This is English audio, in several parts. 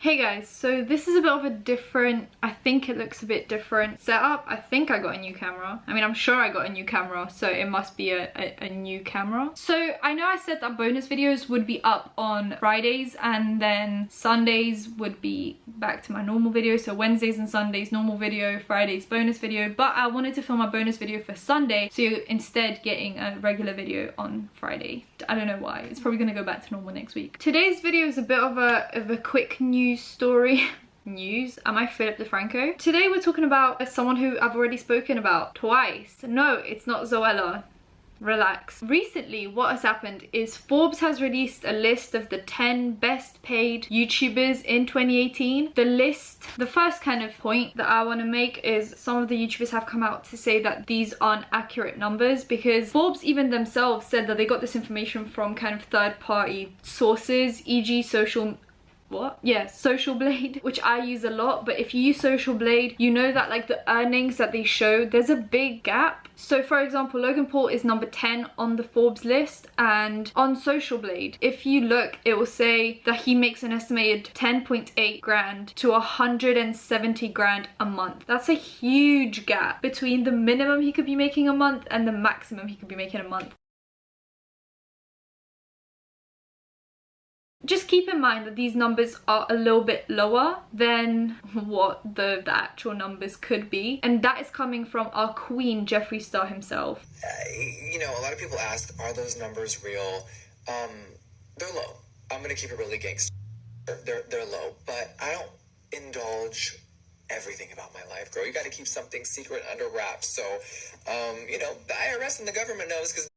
Hey guys, so this is a bit of a different, I think it looks a bit different setup. I think I got a new camera. I mean, I'm sure I got a new camera, so it must be a new camera. So I know I said that bonus videos would be up on Fridays and then Sundays would be back to my normal video. So Wednesdays and Sundays normal video, Fridays bonus video, but I wanted to film a bonus video for Sunday, so you're instead getting a regular video on Friday. I don't know why. It's probably gonna go back to normal next week. Today's video is a bit of a quick news story. News? Am I Philip DeFranco? Today we're talking about someone who I've already spoken about twice. No, it's not Zoella. Relax. Recently, what has happened is Forbes has released a list of the 10 best paid YouTubers in 2018. The list, the first kind of point that I want to make is some of the YouTubers have come out to say that these aren't accurate numbers, because Forbes even themselves said that they got this information from kind of third-party sources, e.g. Social Blade, which I use a lot. But if you use Social Blade, you know that like the earnings that they show, there's a big gap. So for example, Logan Paul is number 10 on the Forbes list, and on Social Blade, if you look, it will say that he makes an estimated 10.8 grand to 170 grand a month. That's a huge gap between the minimum he could be making a month and the maximum he could be making a month. Just keep in mind that these numbers are a little bit lower than what the actual numbers could be. And that is coming from our queen, Jeffree Star himself. You know, a lot of people ask, are those numbers real? They're low. I'm gonna keep it really gangster. They're low, but I don't indulge everything about my life, girl. You gotta keep something secret under wraps. So, you know, the IRS and the government knows, because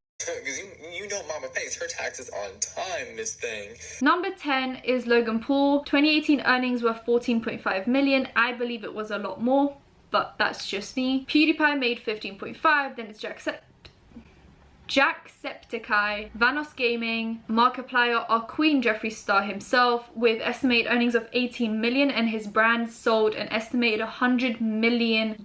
you know mama pays her taxes on time, Miss Thing. Number 10 is Logan Paul. 2018 earnings were 14.5 million. I believe it was a lot more, but that's just me. PewDiePie made 15.5. Then it's Jacksepticeye, Vanos Gaming, Markiplier, our queen Jeffree Star himself, with estimated earnings of 18 million, and his brand sold an estimated $100 million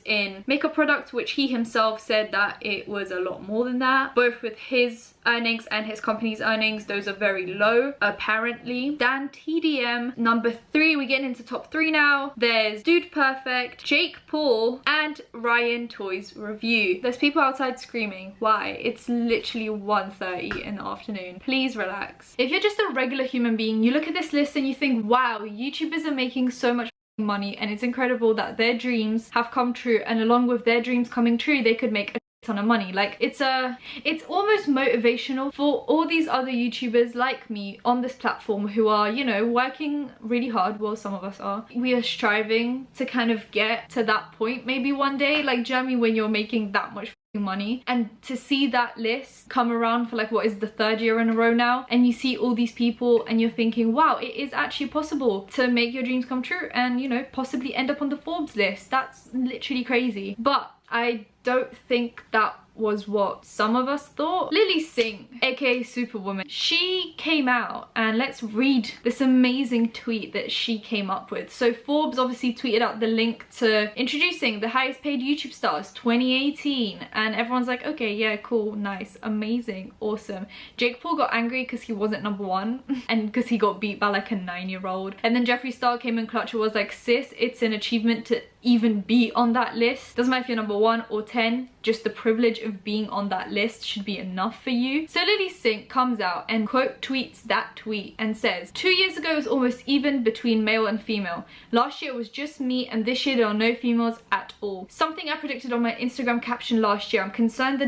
in makeup products, which he himself said that it was a lot more than that. Both with his earnings and his company's earnings, those are very low apparently. Dan TDM, number 3. We're getting into top 3 now. There's Dude Perfect, Jake Paul, and Ryan Toys Review. There's people outside screaming. Why? It's literally 1:30 in the afternoon. Please relax. If you're just a regular human being, you look at this list and you think, wow, YouTubers are making so much money, and it's incredible that their dreams have come true, and along with their dreams coming true, they could make a ton of money. Like, it's almost motivational for all these other YouTubers like me on this platform who are, you know, working really hard. Well, some of us are. We are striving to kind of get to that point maybe one day, like Jeremy, when you're making that much money. And to see that list come around for like, what is the 3rd year in a row now, and you see all these people and you're thinking, wow, it is actually possible to make your dreams come true and, you know, possibly end up on the Forbes list. That's literally crazy. But I don't think that was what some of us thought. Lilly Singh, aka Superwoman, she came out, and let's read this amazing tweet that she came up with. So Forbes obviously tweeted out the link to introducing the highest paid YouTube stars 2018, and everyone's like, okay, yeah, cool, nice, amazing, awesome. Jake Paul got angry because he wasn't number 1 and because he got beat by like a 9-year-old, and then Jeffree Star came in clutch and was like, sis, it's an achievement to even be on that list. Doesn't matter if you're number 1 or 10, just the privilege of being on that list should be enough for you. So Lilly Singh comes out and quote tweets that tweet and says, 2 years ago it was almost even between male and female. Last year it was just me, and this year there are no females at all. Something I predicted on my Instagram caption last year. I'm concerned the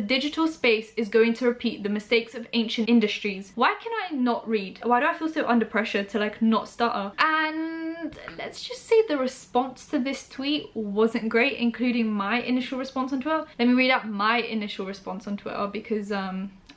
digital space is going to repeat the mistakes of ancient industries. Why can I not read? Why do I feel so under pressure to like not stutter? And let's just say the response to this tweet wasn't great, including my initial response on Twitter. Let me read out my initial response on Twitter, because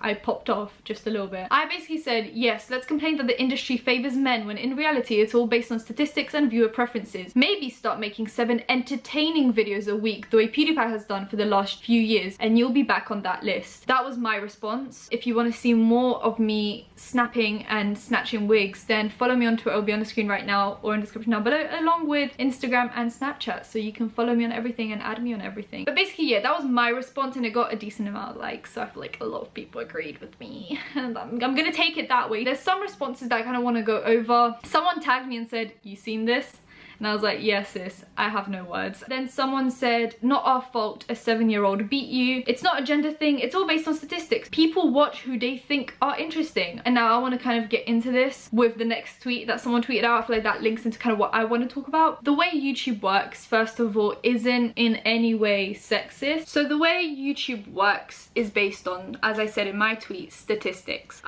I popped off just a little bit. I basically said, yes, let's complain that the industry favors men when in reality it's all based on statistics and viewer preferences. Maybe start making 7 entertaining videos a week the way PewDiePie has done for the last few years, and you'll be back on that list. That was my response. If you want to see more of me snapping and snatching wigs, then follow me on Twitter. It'll be on the screen right now or in the description down below, along with Instagram and Snapchat, so you can follow me on everything and add me on everything. But basically, yeah, that was my response, and it got a decent amount of likes, so I feel like a lot of people agreed with me, and I'm gonna take it that way. There's some responses that I kind of want to go over. Someone tagged me and said, "You seen this?" And I was like, yes, sis, I have no words. Then someone said, not our fault a 7-year-old beat you. It's not a gender thing, it's all based on statistics. People watch who they think are interesting. And now I want to kind of get into this with the next tweet that someone tweeted out. I feel like that links into kind of what I want to talk about. The way YouTube works, first of all, isn't in any way sexist. So the way YouTube works is based on, as I said in my tweet, statistics.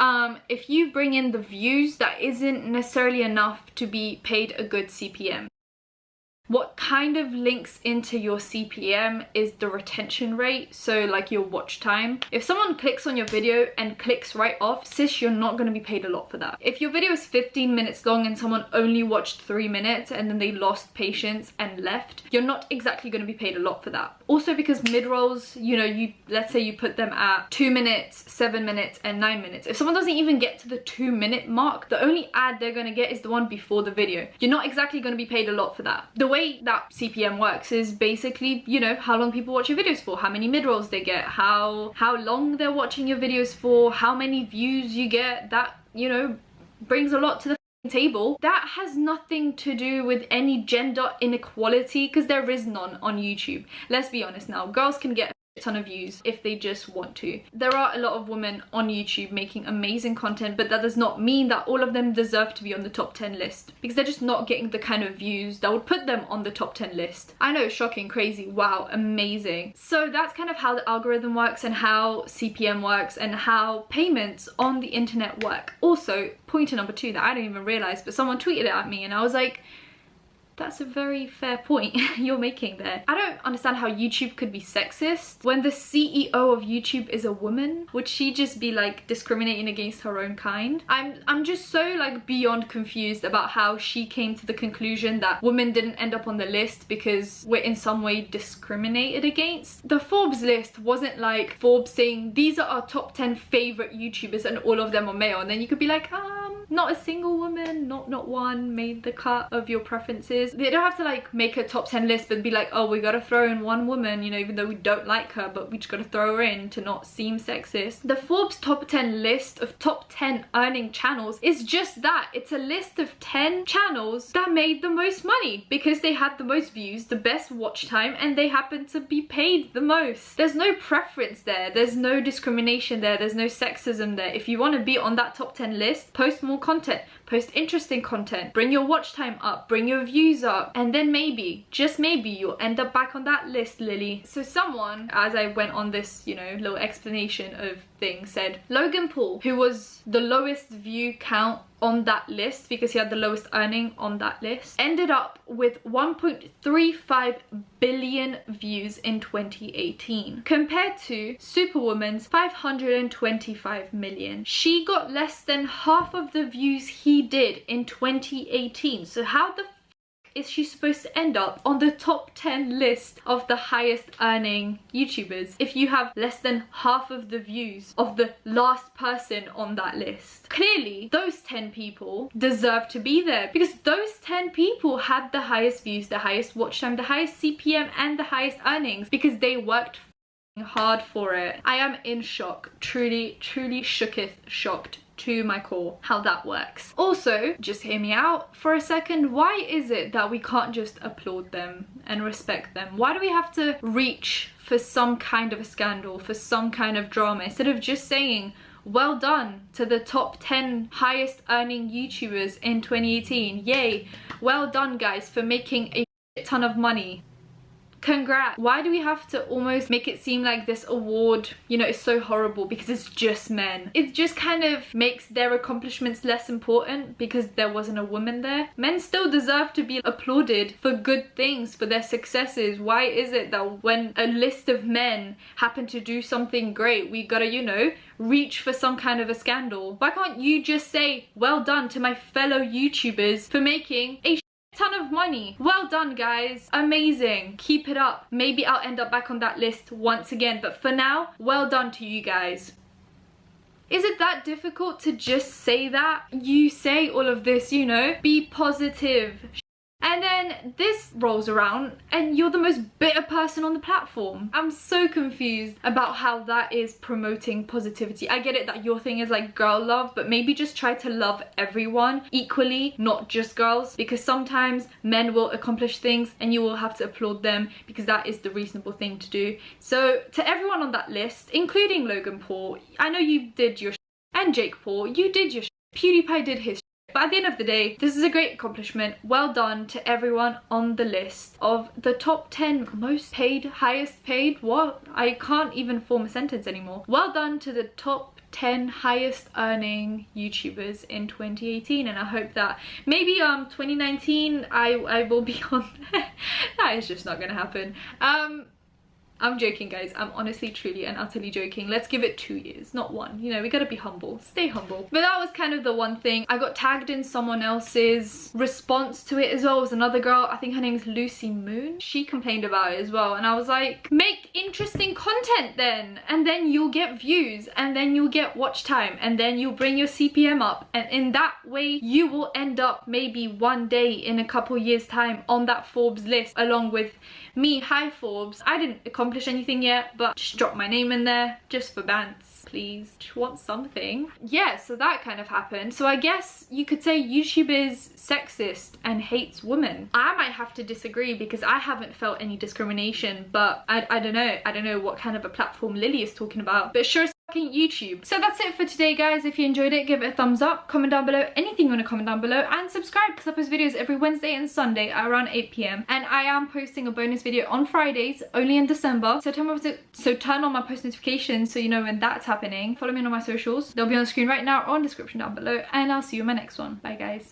If you bring in the views, that isn't necessarily enough to be paid a good CPM. What kind of links into your CPM is the retention rate, so like your watch time. If someone clicks on your video and clicks right off, sis, you're not going to be paid a lot for that. If your video is 15 minutes long and someone only watched 3 minutes and then they lost patience and left, you're not exactly going to be paid a lot for that. Also because mid-rolls, you know, let's say you put them at 2 minutes, 7 minutes and 9 minutes. If someone doesn't even get to the 2-minute mark, the only ad they're going to get is the one before the video. You're not exactly going to be paid a lot for that. The way that CPM works is basically, you know, how long people watch your videos for, how many mid-rolls they get, how long they're watching your videos for, how many views you get. That, you know, brings a lot to the table. That has nothing to do with any gender inequality, because there is none on YouTube. Let's be honest now, girls can get a ton of views if they just want to. There are a lot of women on YouTube making amazing content, but that does not mean that all of them deserve to be on the top 10 list, because they're just not getting the kind of views that would put them on the top 10 list. I know, shocking, crazy, wow, amazing. So that's kind of how the algorithm works and how CPM works and how payments on the internet work. Also, pointer number 2 that I didn't even realize, but someone tweeted it at me and I was like, that's a very fair point you're making there. I don't understand how YouTube could be sexist when the CEO of YouTube is a woman. Would she just be like discriminating against her own kind? I'm just so like beyond confused about how she came to the conclusion that women didn't end up on the list because we're in some way discriminated against. The Forbes list wasn't like Forbes saying these are our top 10 favorite YouTubers and all of them are male, and then you could be like, not a single woman, not one made the cut of your preferences. They don't have to like make a top 10 list but be like, oh, we gotta throw in one woman, you know, even though we don't like her, but we just gotta throw her in to not seem sexist. The Forbes top 10 list of top 10 earning channels is just that. It's a list of 10 channels that made the most money because they had the most views, the best watch time, and they happened to be paid the most. There's no preference there, there's no discrimination there, there's no sexism there. If you want to be on that top 10 list, post more content, post interesting content, bring your watch time up, bring your views up, and then maybe, just maybe, you'll end up back on that list, Lily. So someone, as I went on this, you know, little explanation of things, said Logan Paul, who was the lowest view count on that list because he had the lowest earning on that list, ended up with 1.35 billion views in 2018 compared to Superwoman's 525 million. She got less than half of the views he did in 2018. So how the is she supposed to end up on the top 10 list of the highest earning YouTubers if you have less than half of the views of the last person on that list? Clearly, those 10 people deserve to be there because those 10 people had the highest views, the highest watch time, the highest CPM, and the highest earnings because they worked hard for it. I am in shock, truly shocked to my core how that works. Also, just hear me out for a second, why is it that we can't just applaud them and respect them? Why do we have to reach for some kind of a scandal, for some kind of drama, instead of just saying well done to the top 10 highest earning YouTubers in 2018? Yay, well done guys for making a ton of money. Congrats. Why do we have to almost make it seem like this award, you know, is so horrible because it's just men? It just kind of makes their accomplishments less important because there wasn't a woman there. Men still deserve to be applauded for good things, for their successes. Why is it that when a list of men happen to do something great, we gotta, you know, reach for some kind of a scandal? Why can't you just say, well done to my fellow YouTubers for making a ton of money? Well done guys, amazing, keep it up. Maybe I'll end up back on that list once again, but for now, well done to you guys. Is it that difficult to just say that? You say all of this, you know, be positive, And then this rolls around and you're the most bitter person on the platform. I'm so confused about how that is promoting positivity. I get it that your thing is like girl love, but maybe just try to love everyone equally, not just girls, because sometimes men will accomplish things and you will have to applaud them because that is the reasonable thing to do. So to everyone on that list, including Logan Paul, I know you did your and Jake Paul, you did your PewDiePie did his. But at the end of the day, this is a great accomplishment. Well done to everyone on the list of the top 10 most paid, highest paid, what? I can't even form a sentence anymore. Well done to the top 10 highest earning YouTubers in 2018, and I hope that maybe 2019 I will be on there. That is just not gonna happen. I'm joking, guys. I'm honestly, truly and utterly joking. Let's give it 2 years, not 1. You know, we gotta be humble. Stay humble. But that was kind of the one thing. I got tagged in someone else's response to it as well. It was another girl. I think her name is Lucy Moon. She complained about it as well. And I was like, make interesting content then. And then you'll get views. And then you'll get watch time. And then you'll bring your CPM up. And in that way, you will end up maybe one day in a couple years time on that Forbes list along with me. Hi Forbes. I didn't accomplish anything yet, but just drop my name in there just for bants, please. Just want something. Yeah, so that kind of happened. So I guess you could say YouTube is sexist and hates women. I might have to disagree because I haven't felt any discrimination, but I don't know. I don't know what kind of a platform Lilly is talking about, but sure as fucking YouTube. So that's it for today, guys. If you enjoyed it, give it a thumbs up, comment down below anything you want to comment down below, and subscribe because I post videos every Wednesday and Sunday at around 8 PM, and I am posting a bonus video on Fridays only in December, so turn on my post notifications so you know when that's happening. Follow me on all my socials. They'll be on the screen right now or in the description down below, and I'll see you in my next one. Bye, guys.